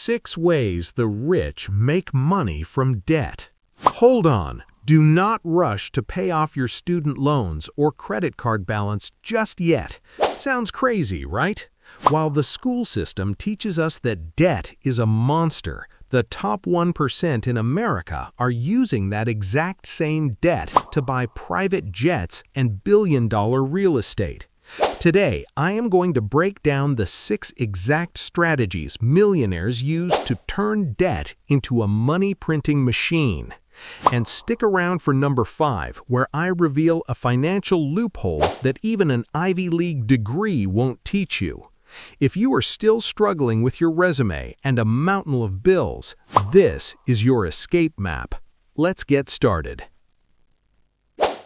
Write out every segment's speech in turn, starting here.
6 ways the rich make money from debt. Hold on. Do not rush to pay off your student loans or credit card balance just yet. Sounds crazy, right? While the school system teaches us that debt is a monster, the top 1% in America are using that exact same debt to buy private jets and billion-dollar real estate. Today, I am going to break down the 6 exact strategies millionaires use to turn debt into a money-printing machine. And stick around for number 5, where I reveal a financial loophole that even an Ivy League degree won't teach you. If you are still struggling with your resume and a mountain of bills, this is your escape map. Let's get started.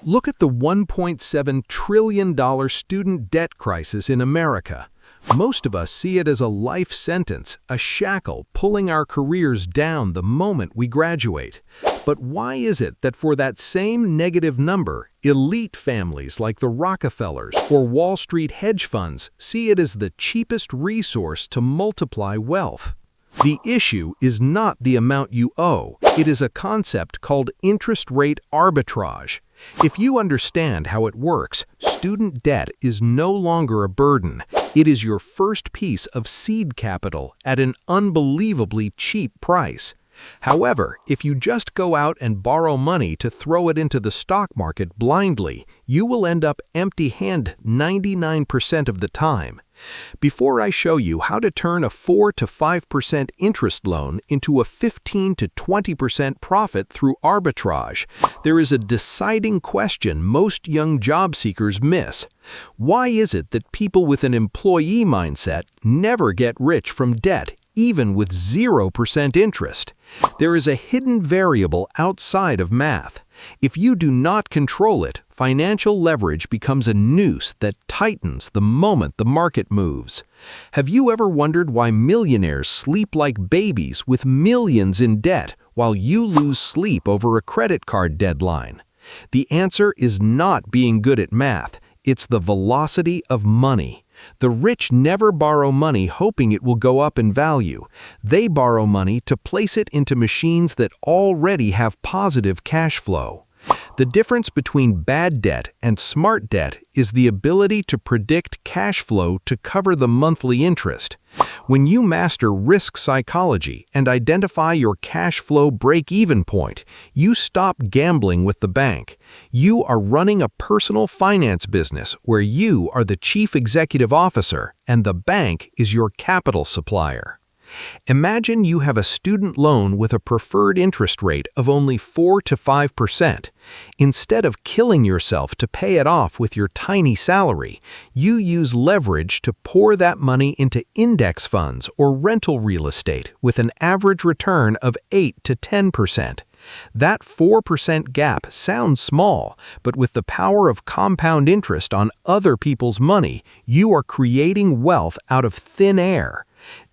Look at the $1.7 trillion student debt crisis in America. Most of us see it as a life sentence, a shackle pulling our careers down the moment we graduate. But why is it that for that same negative number, elite families like the Rockefellers or Wall Street hedge funds see it as the cheapest resource to multiply wealth? The issue is not the amount you owe. It is a concept called interest rate arbitrage. If you understand how it works, student debt is no longer a burden. It is your first piece of seed capital at an unbelievably cheap price. However, if you just go out and borrow money to throw it into the stock market blindly, you will end up empty-handed 99% of the time. Before I show you how to turn a 4 to 5% interest loan into a 15 to 20% profit through arbitrage, there is a deciding question most young job seekers miss. Why is it that people with an employee mindset never get rich from debt, even with 0% interest? There is a hidden variable outside of math. If you do not control it, financial leverage becomes a noose that tightens the moment the market moves. Have you ever wondered why millionaires sleep like babies with millions in debt while you lose sleep over a credit card deadline? The answer is not being good at math. It's the velocity of money. The rich never borrow money hoping it will go up in value. They borrow money to place it into machines that already have positive cash flow. The difference between bad debt and smart debt is the ability to predict cash flow to cover the monthly interest. When you master risk psychology and identify your cash flow break-even point, you stop gambling with the bank. You are running a personal finance business where you are the chief executive officer and the bank is your capital supplier. Imagine you have a student loan with a preferred interest rate of only 4 to 5%. Instead of killing yourself to pay it off with your tiny salary, you use leverage to pour that money into index funds or rental real estate with an average return of 8 to 10%. That 4% gap sounds small, but with the power of compound interest on other people's money, you are creating wealth out of thin air.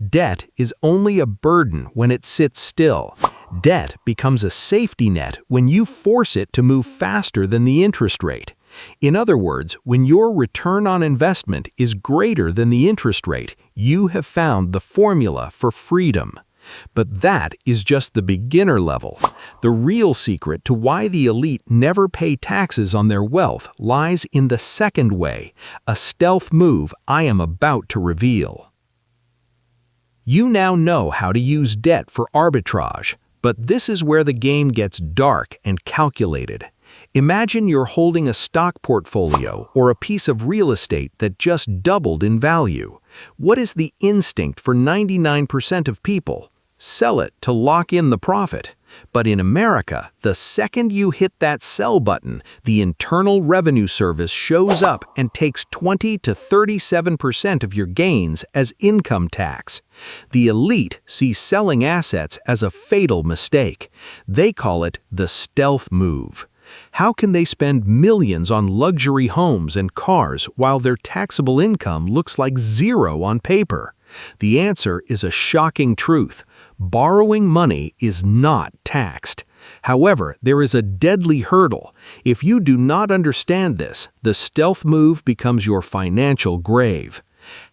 Debt is only a burden when it sits still. Debt becomes a safety net when you force it to move faster than the interest rate. In other words, when your return on investment is greater than the interest rate, you have found the formula for freedom. But that is just the beginner level. The real secret to why the elite never pay taxes on their wealth lies in the second way, a stealth move I am about to reveal. You now know how to use debt for arbitrage, but this is where the game gets dark and calculated. Imagine you're holding a stock portfolio or a piece of real estate that just doubled in value. What is the instinct for 99% of people? Sell it to lock in the profit. But in America, the second you hit that sell button, the Internal Revenue Service shows up and takes 20 to 37% of your gains as income tax. The elite see selling assets as a fatal mistake. They call it the stealth move. How can they spend millions on luxury homes and cars while their taxable income looks like zero on paper? The answer is a shocking truth. Borrowing money is not taxed. However, there is a deadly hurdle. If you do not understand this, the stealth move becomes your financial grave.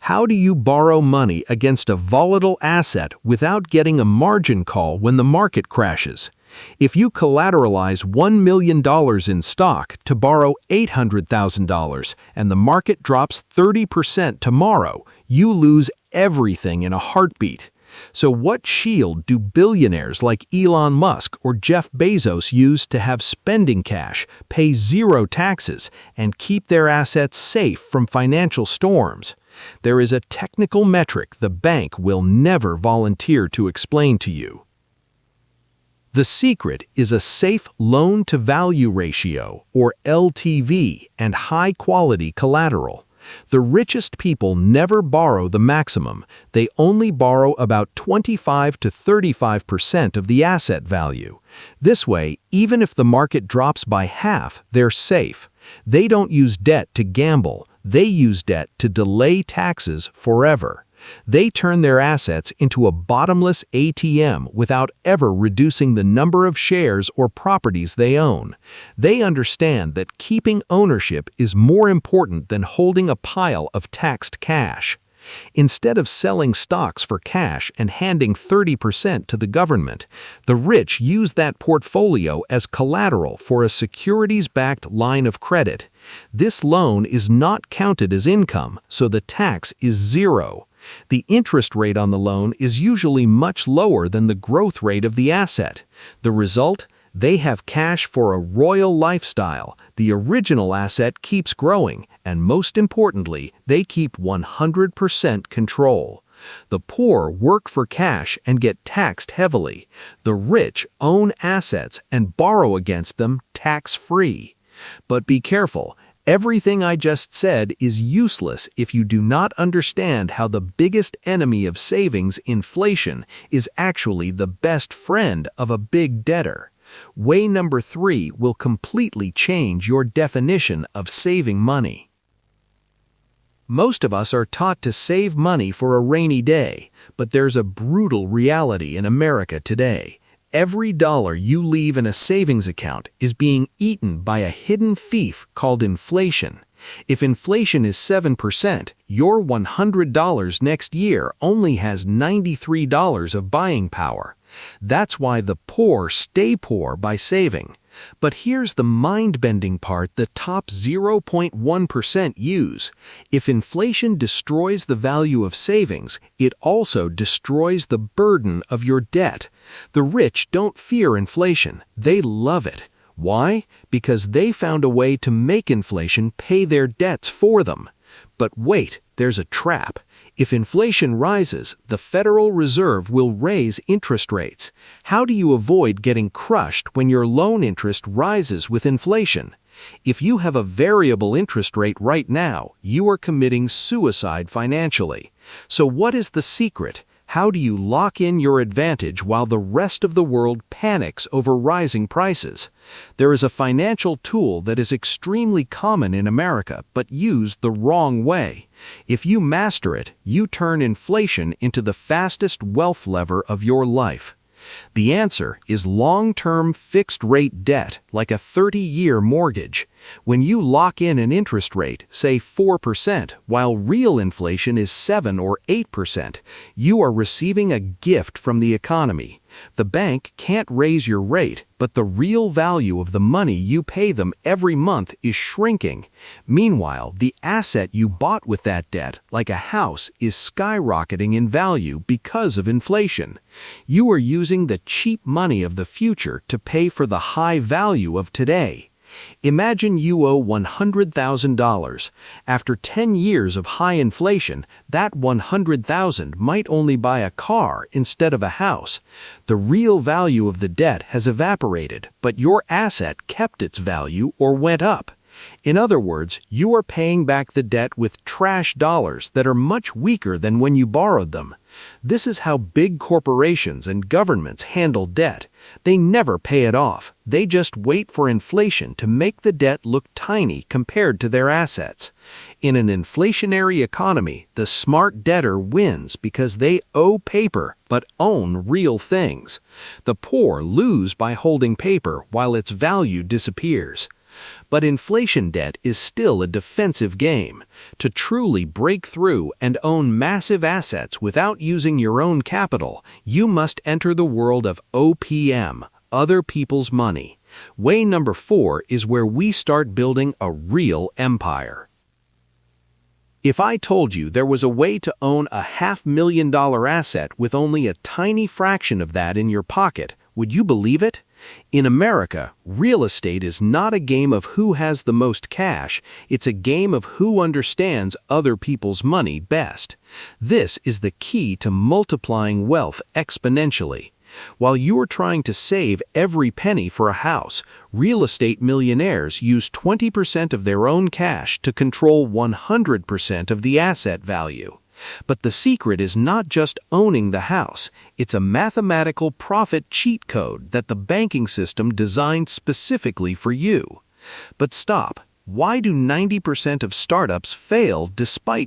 How do you borrow money against a volatile asset without getting a margin call when the market crashes? If you collateralize $1 million in stock to borrow $800,000 and the market drops 30% tomorrow, you lose everything in a heartbeat. So what shield do billionaires like Elon Musk or Jeff Bezos use to have spending cash, pay zero taxes, and keep their assets safe from financial storms? There is a technical metric the bank will never volunteer to explain to you. The secret is a safe loan-to-value ratio, or LTV, and high-quality collateral. The richest people never borrow the maximum. They only borrow about 25 to 35% of the asset value. This way, even if the market drops by half, they're safe. They don't use debt to gamble. They use debt to delay taxes forever. They turn their assets into a bottomless ATM without ever reducing the number of shares or properties they own. They understand that keeping ownership is more important than holding a pile of taxed cash. Instead of selling stocks for cash and handing 30% to the government, the rich use that portfolio as collateral for a securities-backed line of credit. This loan is not counted as income, so the tax is zero. The interest rate on the loan is usually much lower than the growth rate of the asset. The result? They have cash for a royal lifestyle. The original asset keeps growing, and most importantly, they keep 100% control. The poor work for cash and get taxed heavily. The rich own assets and borrow against them tax-free. But be careful. Everything I just said is useless if you do not understand how the biggest enemy of savings, inflation, is actually the best friend of a big debtor. Way number 3 will completely change your definition of saving money. Most of us are taught to save money for a rainy day, but there's a brutal reality in America today. Every dollar you leave in a savings account is being eaten by a hidden thief called inflation. If inflation is 7%, your $100 next year only has $93 of buying power. That's why the poor stay poor by saving. But here's the mind-bending part the top 0.1% use. If inflation destroys the value of savings, it also destroys the burden of your debt. The rich don't fear inflation. They love it. Why? Because they found a way to make inflation pay their debts for them. But wait, there's a trap. If inflation rises, the Federal Reserve will raise interest rates. How do you avoid getting crushed when your loan interest rises with inflation? If you have a variable interest rate right now, you are committing suicide financially. So what is the secret? How do you lock in your advantage while the rest of the world panics over rising prices? There is a financial tool that is extremely common in America, but used the wrong way. If you master it, you turn inflation into the fastest wealth lever of your life. The answer is long-term fixed-rate debt, like a 30-year mortgage. When you lock in an interest rate, say 4%, while real inflation is 7 or 8%, you are receiving a gift from the economy. The bank can't raise your rate, but the real value of the money you pay them every month is shrinking. Meanwhile, the asset you bought with that debt, like a house, is skyrocketing in value because of inflation. You are using the cheap money of the future to pay for the high value of today. Imagine you owe $100,000. After 10 years of high inflation, that $100,000 might only buy a car instead of a house. The real value of the debt has evaporated, but your asset kept its value or went up. In other words, you are paying back the debt with trash dollars that are much weaker than when you borrowed them. This is how big corporations and governments handle debt. They never pay it off. They just wait for inflation to make the debt look tiny compared to their assets. In an inflationary economy, the smart debtor wins because they owe paper but own real things. The poor lose by holding paper while its value disappears. But inflation debt is still a defensive game. To truly break through and own massive assets without using your own capital, you must enter the world of OPM, other people's money. Way number 4 is where we start building a real empire. If I told you there was a way to own a $500,000 asset with only a tiny fraction of that in your pocket, would you believe it? In America, real estate is not a game of who has the most cash, it's a game of who understands other people's money best. This is the key to multiplying wealth exponentially. While you are trying to save every penny for a house, real estate millionaires use 20% of their own cash to control 100% of the asset value. But the secret is not just owning the house, it's a mathematical profit cheat code that the banking system designed specifically for you. But stop, why do 90% of startups fail despite